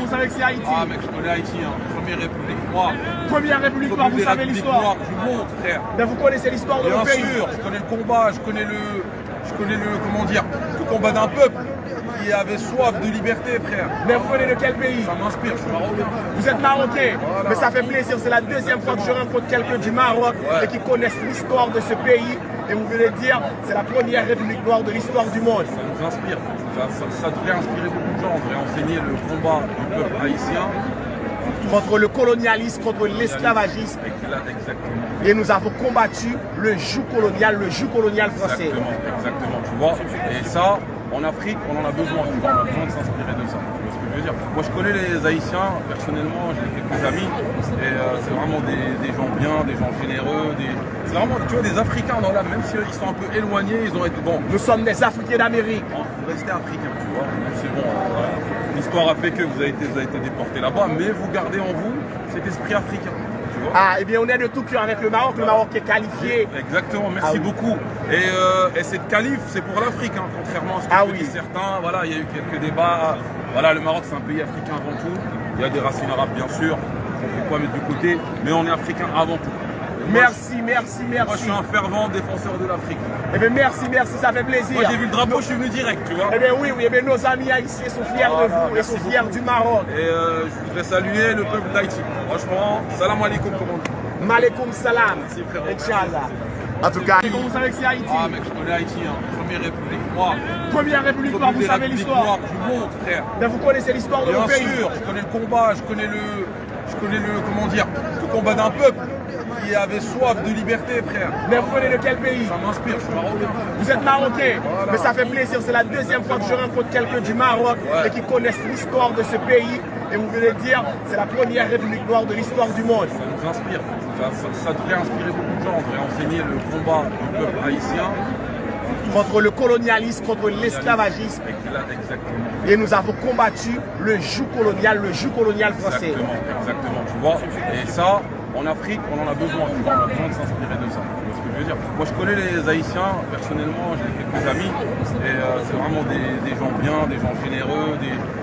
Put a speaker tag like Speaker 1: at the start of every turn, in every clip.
Speaker 1: savez que c'est Haïti?
Speaker 2: Ah mec, je connais Haïti, hein. Première République noire.
Speaker 1: Première République noire, vous savez l'histoire?
Speaker 2: Du monde, frère.
Speaker 1: Mais vous connaissez l'histoire de
Speaker 2: Bien
Speaker 1: mon pays?
Speaker 2: sûr, je connais le combat, je connais le, comment dire, le combat d'un peuple qui avait soif de liberté, frère.
Speaker 1: Mais vous venez de quel pays?
Speaker 2: Ça m'inspire, je suis marocain.
Speaker 1: Vous êtes marocain,
Speaker 2: Voilà.
Speaker 1: mais ça fait plaisir. C'est la deuxième fois que je rencontre quelqu'un du Maroc et qui connaissent l'histoire de ce pays. Et vous venez de dire, c'est la première République noire de l'histoire du monde.
Speaker 2: Ça nous inspire. Ça devrait inspirer beaucoup de gens. On devrait enseigner le combat du peuple haïtien.
Speaker 1: Contre le colonialisme, contre l'esclavagisme.
Speaker 2: Exactement.
Speaker 1: Et nous avons combattu le joug colonial français.
Speaker 2: Exactement, tu vois. Et ça, en Afrique, on en a besoin. Tu vois, on a besoin de s'inspirer de ça. Tu vois ce que je veux dire? Moi, je connais les Haïtiens, personnellement, j'ai quelques amis. Et c'est vraiment des gens bien, des gens généreux. C'est vraiment, tu vois, des Africains dans l'âme. Même s'ils sont un peu éloignés, ils ont été bons.
Speaker 1: Nous sommes des Africains d'Amérique.
Speaker 2: Vous restez africains, tu vois. C'est bon. Voilà. L'histoire a fait que vous avez été déportés là-bas, mais vous gardez en vous cet esprit africain. Tu vois.
Speaker 1: Ah, eh bien, on est de tout cœur avec le Maroc est qualifié.
Speaker 2: Exactement, merci beaucoup. Et cette qualif, c'est pour l'Afrique, hein, contrairement à ce que disent certains. Voilà, il y a eu quelques débats. Voilà, le Maroc, c'est un pays africain avant tout. Il y a des racines arabes, bien sûr. On ne peut pas mettre du côté, mais on est africain avant tout.
Speaker 1: Merci.
Speaker 2: Moi, je suis un fervent défenseur de l'Afrique.
Speaker 1: Eh bien, merci, ça fait plaisir.
Speaker 2: Moi, j'ai vu le drapeau, je suis venu direct, tu vois.
Speaker 1: Eh bien, oui, eh bien, nos amis haïtiens sont fiers de vous et sont fiers du Maroc.
Speaker 2: Et je voudrais saluer le peuple d'Haïti. Franchement, salam alaikum, comme on dit.
Speaker 1: Malekoum salam.
Speaker 2: Merci, frérot.
Speaker 1: Inch'Allah. En tout cas, vous savez que c'est Haïti?
Speaker 2: Ah mec, je connais Haïti, hein. Première République noire.
Speaker 1: Première République noire, vous savez l'histoire?
Speaker 2: Du monde, frère.
Speaker 1: Mais vous connaissez l'histoire de mon pays?
Speaker 2: Bien sûr, je connais le combat, je connais le, comment dire, le combat d'un peuple qui avait soif de liberté, frère.
Speaker 1: Mais vous venez de quel pays?
Speaker 2: Ça m'inspire, je suis marocain.
Speaker 1: Vous êtes marocain,
Speaker 2: voilà.
Speaker 1: Mais ça fait plaisir. C'est la deuxième fois que je rencontre quelqu'un du Maroc et qui connaissent l'histoire de ce pays. Et vous venez de dire, c'est la première République noire de l'histoire du monde.
Speaker 2: Ça nous inspire. Ça devrait inspirer beaucoup de gens. On devrait enseigner le combat du peuple haïtien.
Speaker 1: Contre le colonialisme, contre l'esclavagisme.
Speaker 2: Exactement.
Speaker 1: Et nous avons combattu le joug colonial français.
Speaker 2: Exactement, tu vois. Et ça, en Afrique, on en a besoin. Tu vois, on a besoin de s'inspirer de ça. Tu vois ce que je veux dire? Moi, je connais les Haïtiens, personnellement, j'ai quelques amis. Et c'est vraiment des gens bien, des gens généreux.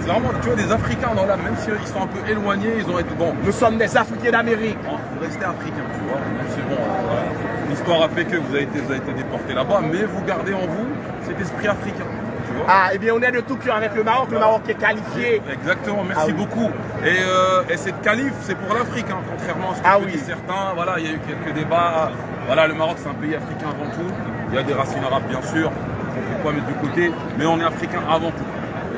Speaker 2: C'est vraiment, tu vois, des Africains dans l'âme. Même s'ils sont un peu éloignés, ils ont été bons.
Speaker 1: Nous sommes des Africains d'Amérique.
Speaker 2: Vous restez africains, tu vois. C'est bon. Voilà. L'histoire a fait que vous avez été déportés là-bas, mais vous gardez en vous cet esprit africain. Tu vois.
Speaker 1: Ah, eh bien, on est de tout cœur avec le Maroc est qualifié.
Speaker 2: Exactement, merci beaucoup. Et cette qualif, c'est pour l'Afrique, hein, contrairement à ce que disent certains. Voilà, il y a eu quelques débats. Voilà, le Maroc, c'est un pays africain avant tout. Il y a des racines arabes, bien sûr. On ne peut pas mettre du côté, mais on est africain avant tout.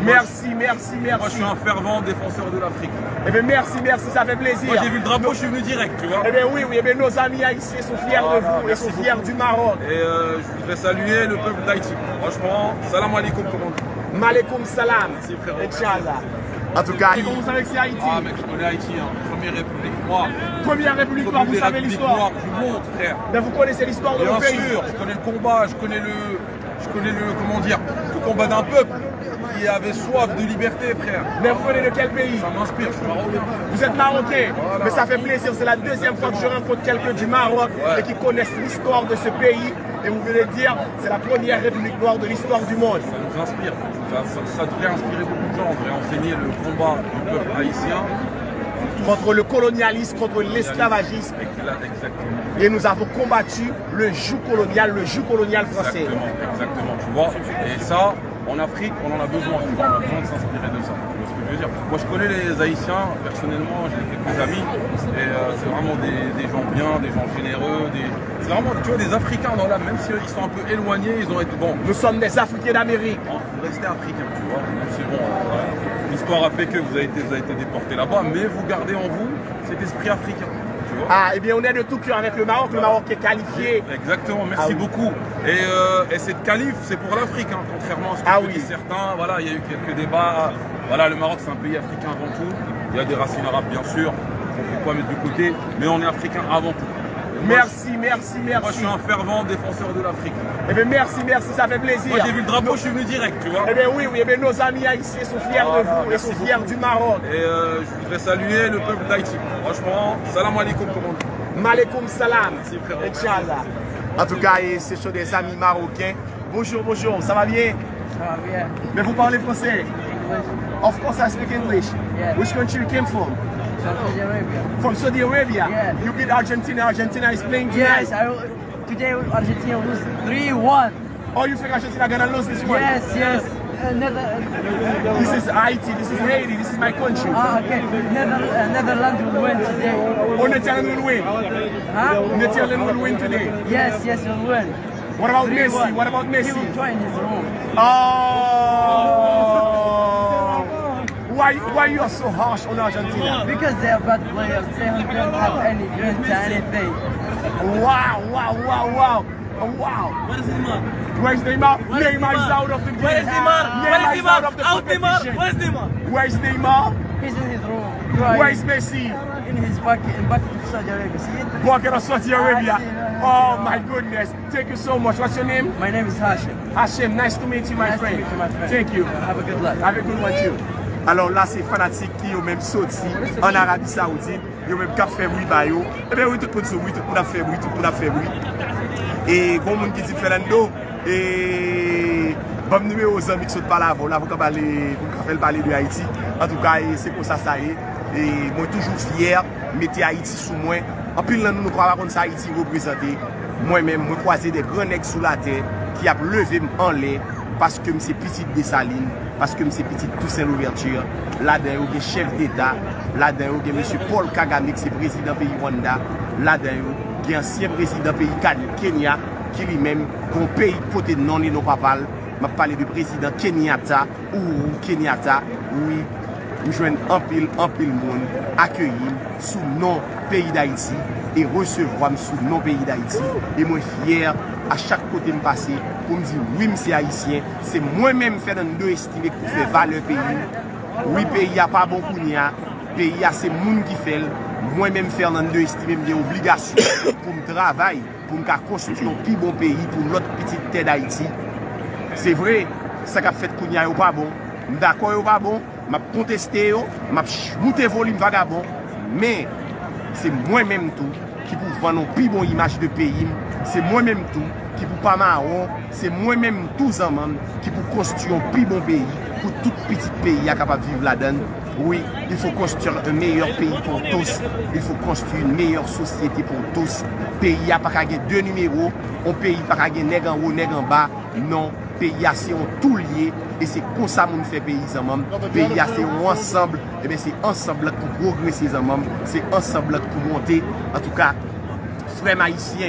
Speaker 1: Merci.
Speaker 2: Moi, je suis un fervent défenseur de l'Afrique.
Speaker 1: Eh bien, merci, ça fait plaisir.
Speaker 2: Moi, j'ai vu le drapeau, je suis venu direct, tu vois.
Speaker 1: Eh bien, oui, eh bien, nos amis haïtiens sont fiers de vous et sont fiers du Maroc.
Speaker 2: Et je voudrais saluer le peuple d'Haïti. Franchement, salam alaikum, comme on dit.
Speaker 1: Malekoum salam.
Speaker 2: Merci, frérot.
Speaker 1: Inch'Allah. En tout cas, vous savez que c'est Haïti?
Speaker 2: Ah mec, je connais Haïti, hein. Première République noire.
Speaker 1: Première République noire, vous savez l'histoire?
Speaker 2: Du monde, frère.
Speaker 1: Mais vous connaissez l'histoire de mon pays?
Speaker 2: Bien sûr, je connais le combat, je connais le, comment dire, le combat d'un peuple qui avait soif de liberté, frère.
Speaker 1: Mais vous venez de quel pays?
Speaker 2: Ça m'inspire, je suis marocain.
Speaker 1: Vous êtes marocain,
Speaker 2: voilà.
Speaker 1: Mais ça fait plaisir. C'est la deuxième fois que je rencontre quelqu'un du Maroc et qui connaissent l'histoire de ce pays. Et vous venez de dire, c'est la première République noire de l'histoire du monde.
Speaker 2: Ça nous inspire. Ça devrait inspirer beaucoup de gens. On devrait enseigner le combat du peuple haïtien.
Speaker 1: Contre le colonialisme, contre l'esclavagisme.
Speaker 2: Exactement.
Speaker 1: Et nous avons combattu le joug colonial français.
Speaker 2: Exactement, tu vois. Et ça, en Afrique, on en a besoin. Tu vois, on a besoin de s'inspirer de ça. Tu vois ce que je veux dire? Moi, je connais les Haïtiens, personnellement, j'ai quelques amis. Et c'est vraiment des gens bien, des gens généreux. C'est vraiment, tu vois, des Africains dans l'âme. Même s'ils sont un peu éloignés, ils ont été bons.
Speaker 1: Nous sommes des Africains d'Amérique.
Speaker 2: Vous restez africains, tu vois. C'est bon. Voilà. L'histoire a fait que vous avez été déportés là-bas, mais vous gardez en vous cet esprit africain. Tu vois.
Speaker 1: Ah, eh bien, on est de tout cœur avec le Maroc est qualifié.
Speaker 2: Exactement, merci beaucoup. Et cette qualif, c'est pour l'Afrique, hein, contrairement à ce que disent certains. Voilà, il y a eu quelques débats. Voilà, le Maroc, c'est un pays africain avant tout. Il y a des racines arabes, bien sûr. On ne peut pas mettre du côté, mais on est africain avant tout.
Speaker 1: Merci.
Speaker 2: Moi, je suis un fervent défenseur de l'Afrique.
Speaker 1: Eh bien, merci, ça fait plaisir.
Speaker 2: Moi, j'ai vu le drapeau, je suis venu direct, tu vois.
Speaker 1: Eh bien, oui, eh bien, nos amis haïtiens sont fiers de vous et sont fiers du Maroc.
Speaker 2: Et je voudrais saluer le peuple d'Haïti. Franchement, salam alaikum, comme on dit.
Speaker 1: Malekoum salam.
Speaker 2: Merci, frérot.
Speaker 1: Inch'Allah. En tout cas, ce sont des amis marocains. Bonjour, ça va bien?
Speaker 3: Ça va bien.
Speaker 1: Mais vous parlez français?
Speaker 3: English.
Speaker 1: Of course I speak English.
Speaker 3: Yeah.
Speaker 1: Which country you came from?
Speaker 3: Saudi Arabia.
Speaker 1: From Saudi Arabia?
Speaker 3: Yeah.
Speaker 1: You beat Argentina. Argentina is playing tonight.
Speaker 3: Yes, today Argentina lose 3-1.
Speaker 1: Oh, you think Argentina gonna lose this one?
Speaker 3: Yes.
Speaker 1: This is Haiti, this is Haiti, this is my country.
Speaker 3: Okay. Netherlands will win today.
Speaker 1: Oh, Netherlands will win.
Speaker 3: Huh?
Speaker 1: Netherlands will win today.
Speaker 3: Yes, will win.
Speaker 1: What about
Speaker 3: 3-1.
Speaker 1: Messi? What about
Speaker 3: He
Speaker 1: Messi?
Speaker 3: will try in his room.
Speaker 1: Oh! Why you are so harsh on Argentina?
Speaker 3: Because they are bad players. They don't have any dream to anything.
Speaker 1: Wow.
Speaker 4: Where is Neymar?
Speaker 1: Where's Neymar?
Speaker 4: Where is
Speaker 1: Neymar is
Speaker 4: Neymar?
Speaker 1: out of the game.
Speaker 4: Where is Neymar?
Speaker 1: Neymar is out of the
Speaker 4: Out Neymar.
Speaker 1: competition.
Speaker 4: Where is Neymar?
Speaker 1: Where's Neymar?
Speaker 3: He's in his room. Crying.
Speaker 1: Where's Messi?
Speaker 3: In his bucket of Saudi Arabia. See it?
Speaker 1: Walking on Saudi Arabia.
Speaker 3: I see.
Speaker 1: Oh my goodness. Thank you so much. What's your name?
Speaker 3: My name is Hashim.
Speaker 1: Hashem, nice to meet you, my
Speaker 3: Nice to
Speaker 1: friend.
Speaker 3: meet you, my friend.
Speaker 1: Thank you.
Speaker 3: Have a good luck.
Speaker 1: Have a good one too. Alors là, c'est fanatique qui ont même sorti en Arabie Saoudite. Ils ont même qu'à faire bruit par eux. Eh bien, oui, tout le monde se bruit, tout le monde a fait bruit, tout le monde a fait bruit. Et comme on dit Fernando, et bon numéro aux amis qui sont pas là, voilà, pour qu'on faire parler de Haïti. En tout cas, c'est pour ça, ça y est. Et moi, toujours fier, mettez Haïti sous moi. En plus, nous ne croyons pas qu'on Haïti représenté. Moi-même, moi, croiser des grands nègres sous la terre qui a levé en l'air parce que c'est petit Dessalines, parce que c'est petit Toussaint Louverture. Là-dedans, il y a chef d'État. Là-dedans, il y a M. Paul Kagame, qui est président pays Rwanda. Là-dedans, il y a ancien président pays Kenya, qui lui-même, qu'on pays côté non et non papal. Je parle du président Kenyatta, oui. Nous jouons un pile monde accueillir sous nos pays d'Haïti et recevoir sous nos pays d'Haïti. Et moi fier à chaque côté me passer pour me dire oui, c'est haïtien. C'est moi-même faire dans deux estimer pour faire valeur pays. Oui, pays a pas bon pour nia. Pays a c'est monde qui fait. Moi-même faire dans deux estimer mes obligations pour me travailler, pour me construire un plus bon pays pour notre petite terre d'Haïti. C'est vrai, ça qu'a fait Kounia n'est pas bon. D'accord, n'est pas bon. Je contesté, je monté volume vagabond. Mais c'est moi-même tout qui pour vendre une plus bonne image de pays. C'est moi-même tout qui pour pas marron. C'est moi-même tous en même qui pour construire un plus bon pays. Pour tout petit pays capable de vivre là-dedans. Oui, il faut construire un meilleur pays pour tous. Il faut construire une meilleure société pour tous. Pays n'a pas qu'à deux numéros. Un pays n'a pas qu'à nègre en haut, nègre en bas. Non. Pays c'est tout lié et c'est comme ça qu'on fait pays ensemble. Pays c'est ensemble et bien c'est ensemble pour progresser ensemble, c'est ensemble pour monter. En tout cas, frères haïtiens,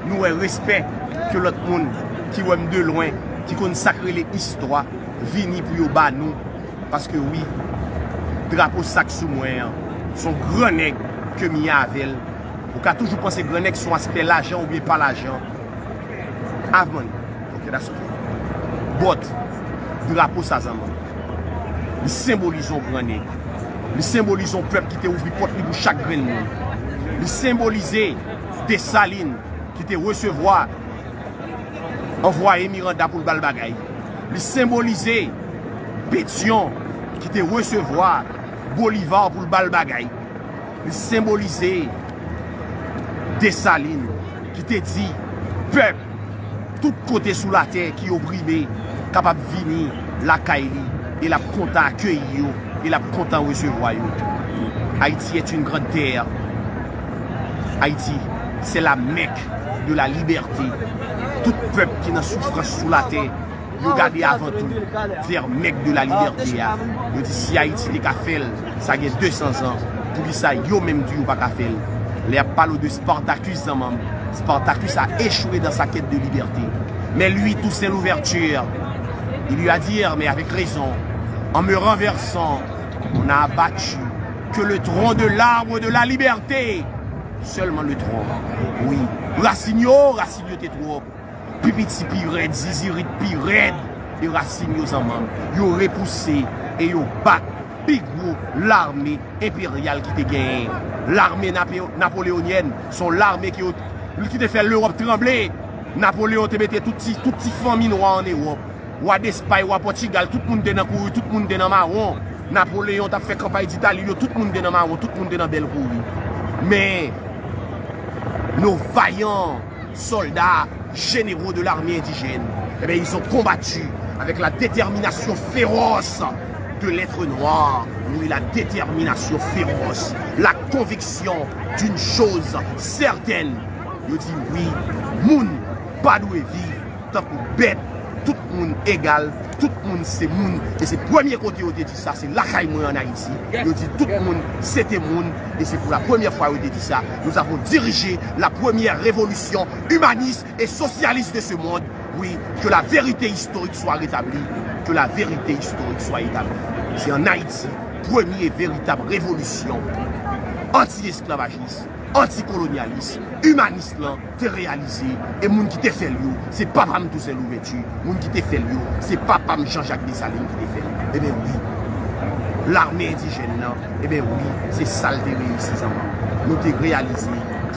Speaker 1: nous avons respect que l'autre monde qui aime de loin, qui consacre les histoires, vini pour bas nous parce que oui, drapeau sac sous moi, son grand nègre que Miavel. On a toujours pensé que grand nègre son aspect l'argent ou bien pas l'argent. Avant. OK, that's okay. Bot, drapeau ça zaman. Nous symbolisons grand nègre. Nous symbolisons peuple qui te ouvre porte pour chaque grain de monde. Nous symbolisons Dessalines qui te recevoir envoyer Miranda pour le bal bagay. Nous symbolisons Pétion qui te recevoir Bolivar pour le bal bagay. Nous symbolisons Dessalines qui te dit peuple tout côté sous la terre qui est opprimé, capable de venir la Kaili et la content accueillir et la content recevoir. Haïti est une grande terre. Haïti, c'est la Mecque de la liberté. Tout peuple qui n'a souffrance sous la terre, regardez avant tout vers Mecque de la liberté. Je dis si Haïti n'est qu'à faire, ça a 200 ans. Pour que ça, yo même dit ou pas qu'à faire. Les parlent de Spartacus en même. Spartacus a échoué dans sa quête de liberté. Mais lui, tout c'est l'ouverture. Il lui a dit, mais avec raison, en me renversant, on a abattu que le tronc de l'arbre de la liberté. Seulement le tronc. Oui. Racinio t'es trop. Pipiti pirate, zizirit pirate. Et Racinio en même. Yo repoussé et yo bat. Big gros l'armée impériale qui te gagne. L'armée napoléonienne, sont l'armée qui te fait l'Europe trembler. Napoléon te mettait tout petit famille noire en Europe. Ou à d'Espagne, ou à Portugal, tout le monde est dans couru, tout le monde est dans marron. Napoléon t'a fait campagne d'Italie, tout le monde est dans marron, tout le monde est dans belle couru. Mais nos vaillants soldats généraux de l'armée indigène, eh bien, ils ont combattu avec la détermination féroce de l'être noir, oui, la détermination féroce, la conviction d'une chose certaine. Je dis oui, moun, pas doué vivre, tant que bête, tout le monde égal, tout le monde c'est moun. Et c'est le premier côté où je dis ça, c'est la caille en Haïti. Je dis tout le monde c'était moun. Et c'est pour la première fois où je dis ça, nous avons dirigé la première révolution humaniste et socialiste de ce monde. Oui, que la vérité historique soit rétablie, que la vérité historique soit établie. C'est en Haïti, première véritable révolution anti-esclavagiste, anticolonialiste, humaniste là, t'es réalisé. Et moun qui t'est fait lui, c'est pas Pam Toussaint Louverture. Moun qui t'est fait lui, c'est pas Pam Jean-Jacques Dessalines qui t'est fait. Eh bien oui, l'armée indigène là, eh bien oui, c'est ça le réussi. Nous t'es réalisé,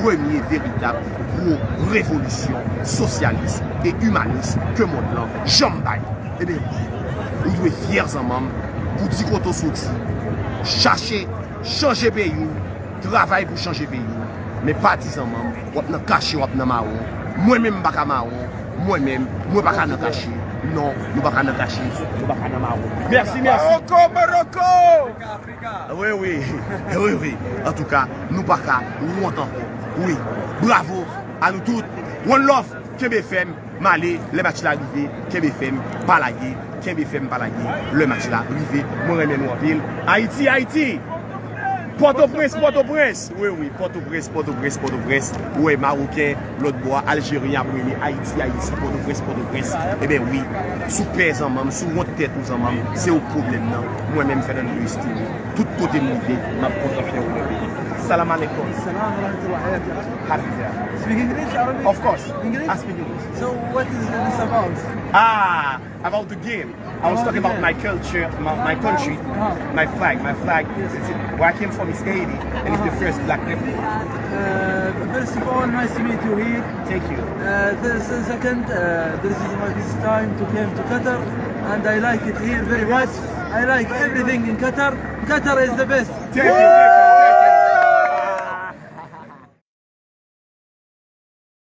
Speaker 1: premier véritable gros révolution socialiste et humaniste que mon là, Jambaye. Eh bien oui, nous devons être fiers en membre pour dire qu'on t'a sorti, chercher, changer pays. Travail pour changer le pays. Mais pas 10 ans, on a caché, on a marron. Moi-même, je ne suis pas marron. Moi-même, je ne suis pas caché. Non, je ne suis pas caché. Je ne suis pas marron. Merci, merci. Morocco! Oui, oui. Oui, oui. En tout cas, nous ne sommes pas longtemps. Oui. Bravo à nous tous. One love, KBFM, Malé, le match là arrivé. KBFM, Balagué. KBFM, Balagué. Le match là arrivé. Moi, je suis en ville. Haïti, Haïti. Port-au-Prince, Port-au-Prince. Oui, oui, Port-au-Prince, Port-au-Prince, Port-au-Prince. Oui, Marocain, l'autre bois, Algérien, Haïti, Haïti, Port-au-Prince, Port-au-Prince. Eh bien oui, sous pèse en maman, sous votre tête aux maman, c'est au problème là. Moi-même, faire un justice. Tout côté mouvé, ma propre fière au pays. Salam alaikum.
Speaker 3: Salam alaikum. Speak English, Arabic?
Speaker 1: Of course.
Speaker 3: English?
Speaker 1: I speak English.
Speaker 3: So what is this about?
Speaker 1: About the game. I was talking about my culture, my country, my flag. My flag, where I came from is Haiti, and it's the first black republic.
Speaker 3: First of all, nice to meet you here.
Speaker 1: Thank you.
Speaker 3: Second, this is my first time to come to Qatar, and I like it here very much. I like everything in Qatar. Qatar is the best.
Speaker 1: Thank you.